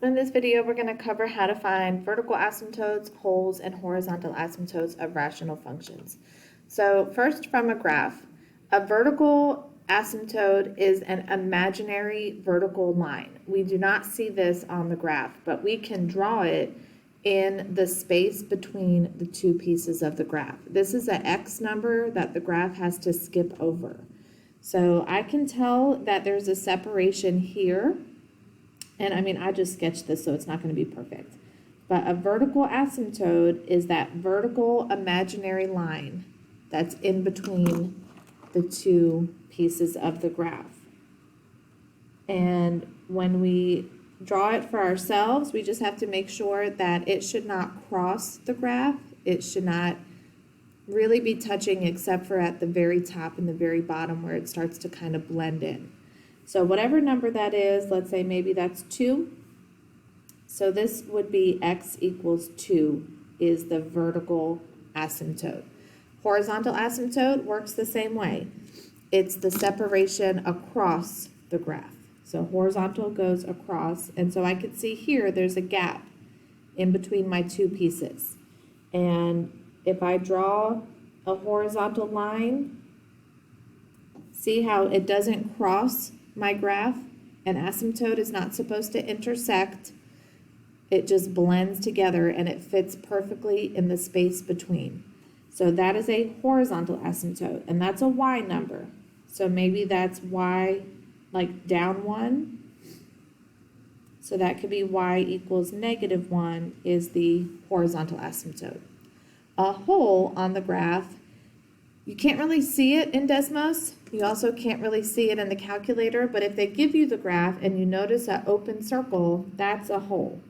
In this video, we're going to cover how to find vertical asymptotes, holes, and horizontal asymptotes of rational functions. So first, from a graph, a vertical asymptote is an imaginary vertical line. We do not see this on the graph, but we can draw it in the space between the two pieces of the graph. This is an X number that the graph has to skip over. So I can tell that there's a separation here. And I mean, I just sketched this, so it's not going to be perfect. But a vertical asymptote is that vertical imaginary line that's in between the two pieces of the graph. And when we draw it for ourselves, we just have to make sure that it should not cross the graph. It should not really be touching except for at the very top and the very bottom where it starts to kind of blend in. So whatever number that is, let's say maybe that's 2. So this would be x equals 2 is the vertical asymptote. Horizontal asymptote works the same way. It's the separation across the graph. So horizontal goes across, and so I can see here there's a gap in between my two pieces. And if I draw a horizontal line, see how it doesn't cross my graph? An asymptote is not supposed to intersect. It just blends together and it fits perfectly in the space between. So that is a horizontal asymptote, and that's a y number. So maybe that's y, like down 1. So that could be y equals -1 is the horizontal asymptote. A hole on the graph, you can't really see it in Desmos. You also can't really see it in the calculator, but if they give you the graph and you notice an open circle, that's a hole.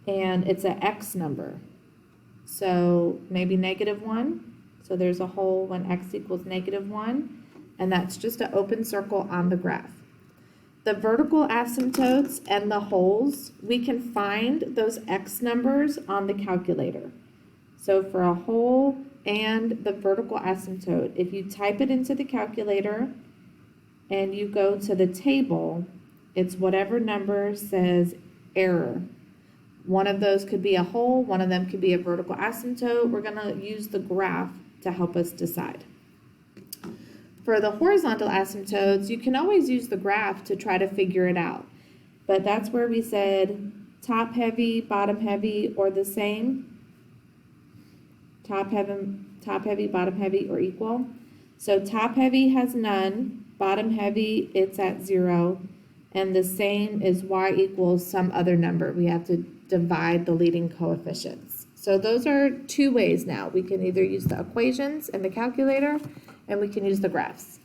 And it's an X number. So maybe -1. So there's a hole when X equals -1, and that's just an open circle on the graph. The vertical asymptotes and the holes, we can find those X numbers on the calculator. So for a hole and the vertical asymptote, if you type it into the calculator and you go to the table, it's whatever number says error. One of those could be a hole, one of them could be a vertical asymptote. We're going to use the graph to help us decide. For the horizontal asymptotes, you can always use the graph to try to figure it out. But that's where we said top heavy, bottom heavy, or the same. Top heavy, bottom heavy, or equal. So top heavy has none, bottom heavy, it's at 0, and the same is y equals some other number. We have to divide the leading coefficients. So those are two ways now. We can either use the equations and the calculator, and we can use the graphs.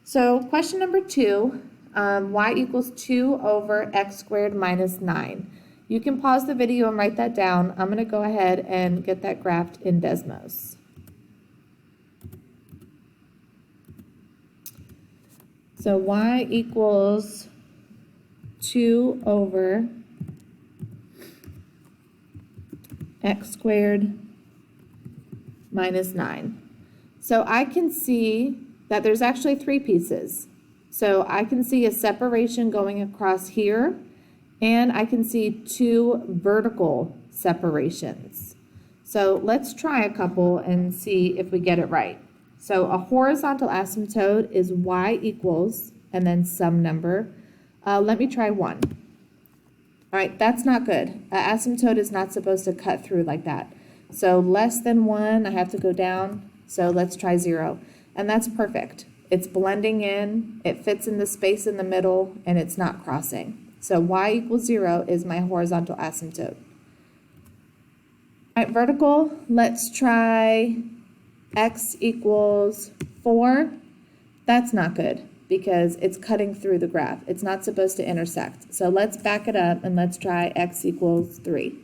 So question number 2, y equals 2 over x squared minus 9. You can pause the video and write that down. I'm going to go ahead and get that graphed in Desmos. So y equals 2 over x squared minus 9. So I can see that there's actually 3 pieces. So I can see a separation going across here, and I can see 2 vertical separations. So let's try a couple and see if we get it right. So a horizontal asymptote is y equals, and then some number. Let me try 1. All right, that's not good. An asymptote is not supposed to cut through like that. So less than 1, I have to go down. So let's try 0. And that's perfect. It's blending in, it fits in the space in the middle, and it's not crossing. So y equals 0 is my horizontal asymptote. All right, vertical, let's try x equals 4. That's not good because it's cutting through the graph. It's not supposed to intersect. So let's back it up and let's try x equals 3.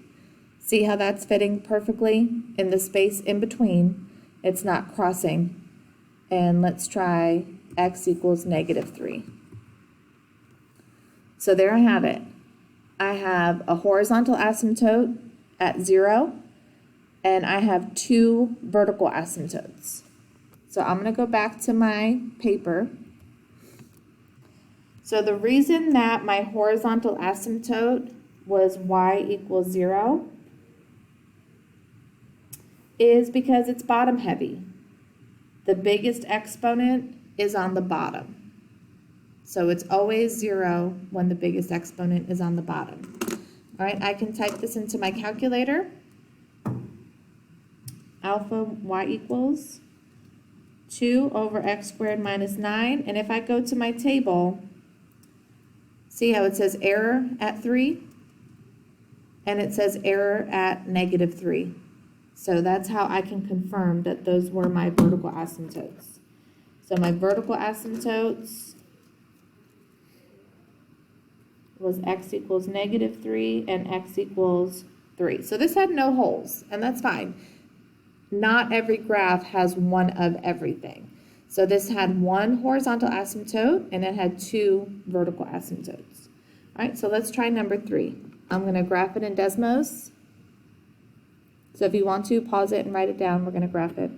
See how that's fitting perfectly in the space in between. It's not crossing. And let's try x equals -3. So there I have it. I have a horizontal asymptote at 0, and I have 2 vertical asymptotes. So I'm going to go back to my paper. So the reason that my horizontal asymptote was y equals 0 is because it's bottom heavy. The biggest exponent is on the bottom. So it's always 0 when the biggest exponent is on the bottom. All right, I can type this into my calculator. Alpha y equals 2 over x squared minus 9. And if I go to my table, see how it says error at 3? And it says error at -3. So that's how I can confirm that those were my vertical asymptotes. So my vertical asymptotes was x equals -3 and x equals 3. So this had no holes, and that's fine. Not every graph has one of everything. So this had one horizontal asymptote, and it had 2 vertical asymptotes. All right, so let's try number 3. I'm going to graph it in Desmos. So if you want to, pause it and write it down. We're going to graph it.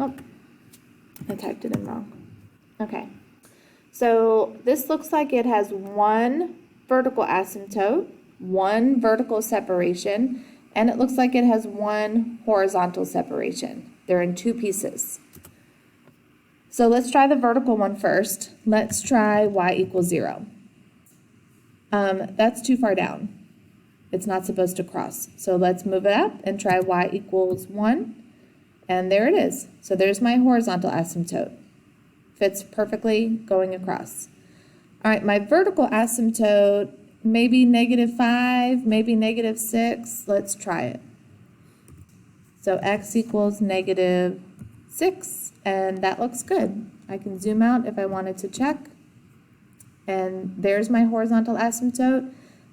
Oh, I typed it in wrong. Okay, so this looks like it has one vertical asymptote, one vertical separation, and it looks like it has one horizontal separation. They're in 2 pieces. So let's try the vertical one first. Let's try y equals 0. That's too far down. It's not supposed to cross. So let's move it up and try y equals 1. And there it is. So there's my horizontal asymptote. Fits perfectly going across. All right, my vertical asymptote, maybe -5, maybe -6. Let's try it. So x equals -6, and that looks good. I can zoom out if I wanted to check. And there's my horizontal asymptote.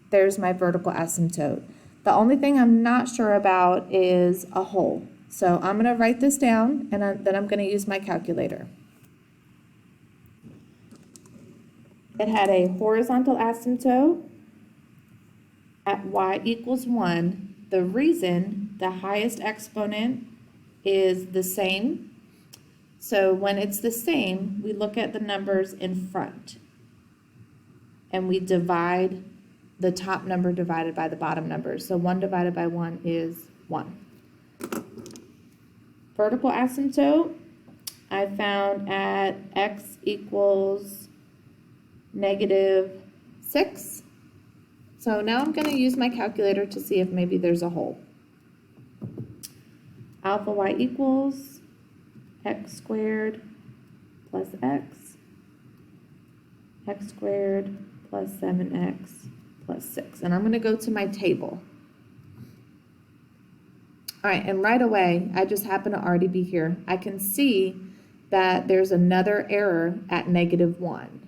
There's my vertical asymptote. The only thing I'm not sure about is a hole. So I'm going to write this down, and then I'm going to use my calculator. It had a horizontal asymptote at y equals 1. The reason the highest exponent is the same. So when it's the same, we look at the numbers in front. And we divide the top number divided by the bottom number. So 1 divided by 1 is 1. Vertical asymptote, I found at x equals -6. So now I'm going to use my calculator to see if maybe there's a hole. Alpha y equals x squared plus x squared plus 7x plus 6. And I'm going to go to my table. All right, and right away, I just happen to already be here. I can see that there's another error at -1.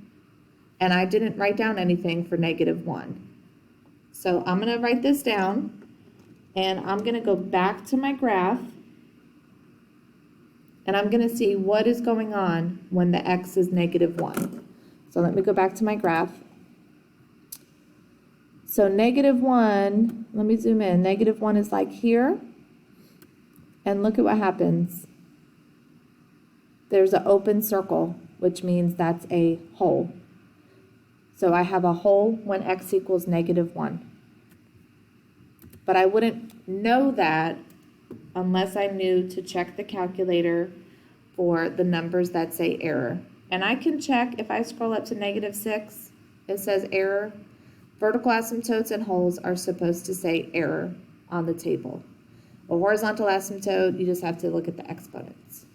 And I didn't write down anything for -1. So I'm going to write this down, and I'm going to go back to my graph, and I'm going to see what is going on when the x is -1. So let me go back to my graph. So -1, let me zoom in. -1 is like here. And look at what happens. There's an open circle, which means that's a hole. So I have a hole when x equals -1. But I wouldn't know that unless I knew to check the calculator for the numbers that say error. And I can check if I scroll up to -6, it says error. Vertical asymptotes and holes are supposed to say error on the table. A horizontal asymptote, you just have to look at the exponents.